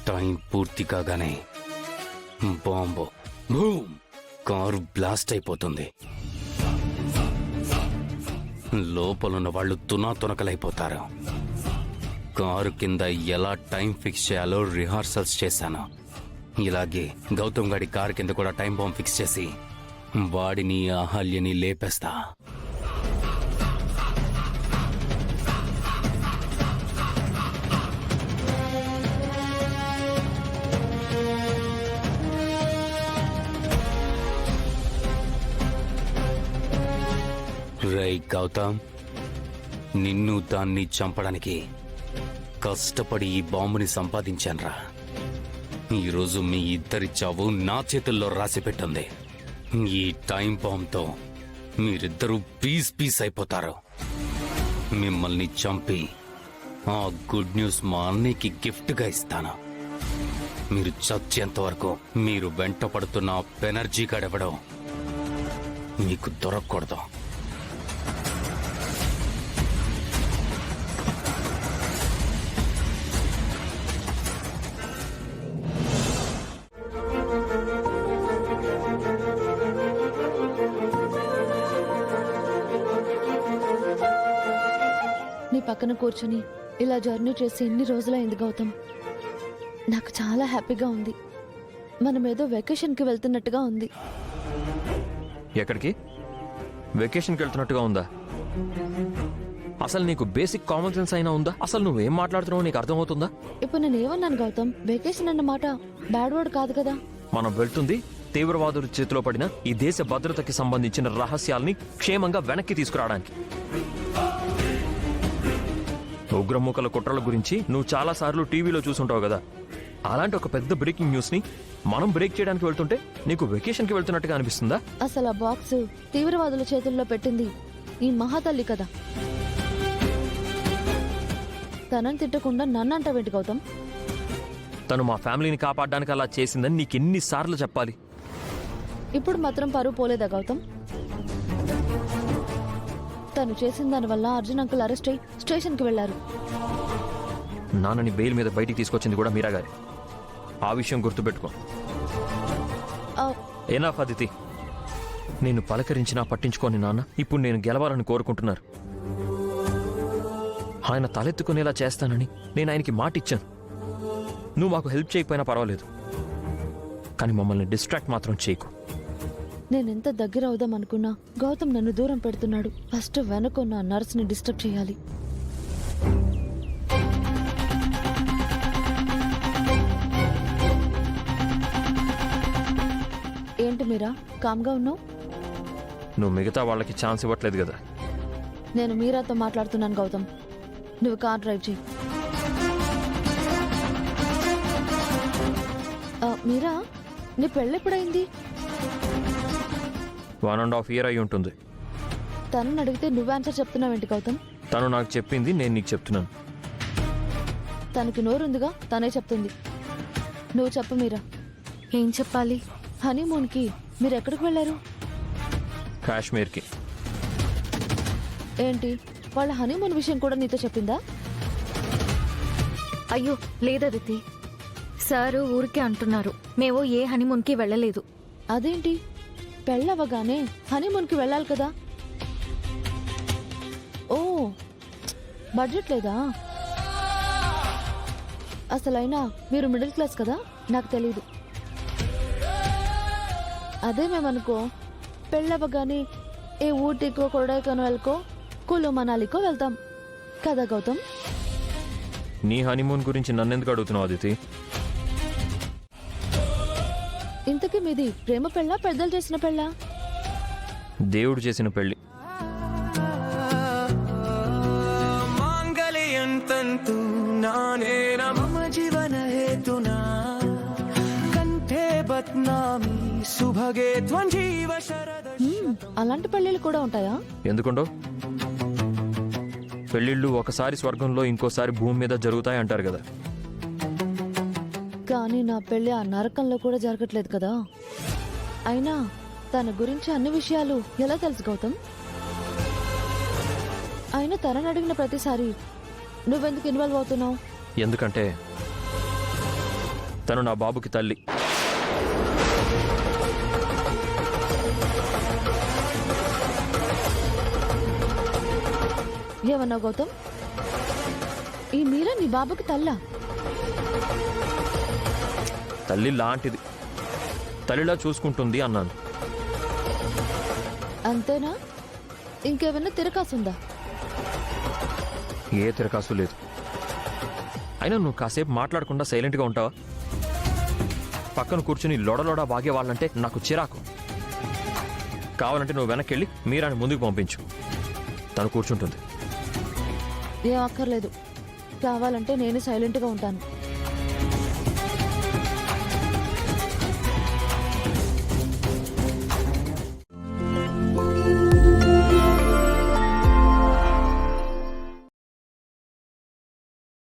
Time పూర్తి కాగానే bomb boom, car blast అయిపోతుంది. లోపలున్న వాళ్ళు తునాతునకలైపోతారు. కారు కింద ఎలా టైం ఫిక్స్ చేయాలో రిహార్సల్స్ చేశాను. ఇలాగే గౌతమ్ గాడి కారు కింద కూడా టైం బాంబ్ ఫిక్స్ చేసి వాడిని అహల్యని లేపేస్తా. రై గౌతమ్, నిన్ను దాన్ని చంపడానికి కష్టపడి ఈ బాంబుని సంపాదించాన్రా. ఈరోజు మీ ఇద్దరి చావు నా చేతుల్లో రాసిపెట్టింది. ఈ టైం బాంబ్తో మీరిద్దరూ పీస్ పీస్ అయిపోతారు. మిమ్మల్ని చంపి ఆ గుడ్ న్యూస్ మా అన్నయ్యకి గిఫ్ట్గా ఇస్తాను. మీరు చచ్చేంత వరకు మీరు వెంట పడుతున్న ఎనర్జీ గడవడం మీకు దొరకకూడదు. నీ పక్కన కూర్చుని ఇలా జర్నీ చేసి ఎన్ని రోజులైంది గౌతమ్. నాకు చాలా హ్యాపీగా ఉంది. మనమేదో వెకేషన్కి వెళ్తున్నట్టుగా ఉంది. ఎక్కడికి? వెకేషన్కి వెళ్తున్నట్టుగా ఉందా? అసలు నీకు బేసిక్ కామన్ సెన్స్ అయినా ఉందా? అసలు నువ్వేం మాట్లాడుతున్నావు నీకు అర్థమవుతుందా? ఇప్పుడు నేను ఏమన్నాను గౌతమ్? వెకేషన్ అన్నమాట బ్యాడ్ వర్డ్ కాదు కదా. మనం వెళ్తుంది తీవ్రవాదుల చేతిలో పడిన ఈ దేశ భద్రతకి సంబంధించిన రహస్యాల్ని క్షేమంగా వెనక్కి తీసుకురావడానికి. ఉగ్రమూకల కుట్రల గురించి నువ్వు చాలా సార్లు టీవీలో చూసుంటావు కదా. అలాంటి ఒక పెద్ద బ్రేకింగ్ న్యూస్ ని మనం బ్రేక్ చేయడానికి వెళ్తుంటే నీకు వెకేషన్ కి వెళ్తున్నట్టుగా అనిపిస్తుందా? అసలు ఆ బాక్స్ తీవ్రవాదుల చేతుల్లో పెట్టింది ఈ మహాతల్లి కదా. తనని తిట్టకుండా నన్ను అంటావేంటి గౌతమ్? తను మా ఫ్యామిలీని కాపాడడానికి అలా చేసిందని నీకెన్నిసార్లు చెప్పాలి? ఇప్పుడు మాత్రం పరువు పోలేదా గౌతమ్? తను చేసిన దానివల్ల అర్జున్ అంకుల్ అరెస్ట్ అయి స్టేషన్కి వెళ్లారు. నాన్నని బెయిల్ మీద బయటికి తీసుకొచ్చింది కూడా మీరా గారి. ఆ విషయం గుర్తుపెట్టుకో. ఎనాఫ్ అదితి, నేను పలకరించినా పట్టించుకోని నాన్న ఇప్పుడు నేను గెలవాలని కోరుకుంటున్నారు. ఆయన తలెత్తుకునేలా చేస్తానని నేను ఆయనకి మాటిచ్చాను. నువ్వు మాకు హెల్ప్ చేయకపోయినా పర్వాలేదు, కానీ మమ్మల్ని డిస్ట్రాక్ట్ మాత్రం చేయకు. నేనెంత దగ్గర అవుదాం అనుకున్నా గౌతమ్ నన్ను దూరం పెడుతున్నాడు. ఫస్ట్ వెనకున్న నర్స్ని డిస్టర్బ్ చేయాలి. ఏంటి మీరా కామ్గా ఉన్నావు? నువ్వు మిగతా వాళ్ళకి ఛాన్స్ ఇవ్వట్లేదు కదా. నేను మీరాతో మాట్లాడుతున్నాను గౌతమ్. నువ్వు కార్ డ్రైవ్ చేయి. మీరా, నీ పెళ్ళెప్పుడైంది? 1.5 years అయి ఉంటుంది. తనని అడిగితే నువ్వు ఆన్సర్ చెప్తున్నావేంటి గౌతమ్? తను నాకు చెప్పింది, నేను నీకు చెప్తున్నాను. తనకి నోరుందిగా, తనే చెప్తుంది. నువ్వు చెప్పు మీరా. ఏం చెప్పాలి? హనీమూన్కి మీరు ఎక్కడికి వెళ్ళారు? కాశ్మీర్కి. ఏంటి, వాళ్ళ హనీమూన్ విషయం కూడా నీతో చెప్పిందా? అయ్యో లేదదితి, సారు ఊరికే అంటున్నారు. మేము ఏ హనీమూన్కి వెళ్ళలేదు. అదేంటి, పెళ్ళవగానే హనీమూన్కి వెళ్ళాలి కదా. ఓ, బడ్జెట్ లేదా? అసలైనా మీరు మిడిల్ క్లాస్ కదా, నాకు తెలీదు. అదే మేమనుకో పెళ్ళవగానే ఏ ఊటీకో కొడైకెనాల్కో కులు మనాలికో వెళ్తాం కదా గౌతమ్. నీ హనీమూన్ గురించి నన్నెందుకు అడుగుతున్నావు అదితి? ఇంతకీ మీది ప్రేమ పెళ్ళా, పెద్దలు చేసిన పెళ్ళా? దేవుడు చేసిన పెళ్లి. అలాంటి పెళ్ళిళ్ళు కూడా ఉంటాయా? ఎందుకుండో? పెళ్లిళ్ళు ఒకసారి స్వర్గంలో ఇంకోసారి భూమి మీద జరుగుతాయి అంటారు కదా. కానీ నా పెళ్లి ఆ నరకంలో కూడా జరగట్లేదు కదా. అయినా తన గురించి అన్ని విషయాలు ఎలా తెలుసు గౌతమ్? అయినా తనని అడిగిన ప్రతిసారి నువ్వెందుకు ఇన్వాల్వ్ అవుతున్నావు? ఎందుకంటే తను నా బాబుకి తల్లి. ఏమన్నావు గౌతమ్? ఈ మీరా నీ బాబుకి తల్లా? తల్లి లాంటిది, తల్లిలా చూసుకుంటుంది అన్నాను. అంతేనా? ఇంకేమైనా తిరకాసుందా? ఏ తిరకాసు లేదు. అయినా నువ్వు కాసేపు మాట్లాడకుండా సైలెంట్గా ఉంటావా? పక్కన కూర్చుని లొడలొడ బాగే వాళ్ళంటే నాకు చిరాకు. కావాలంటే నువ్వు వెనక్కి వెళ్ళి మీరాని ముందుకు పంపించు, తను కూర్చుంటుంది. ఏం అక్కర్లేదు. కావాలంటే నేను సైలెంట్గా ఉంటాను.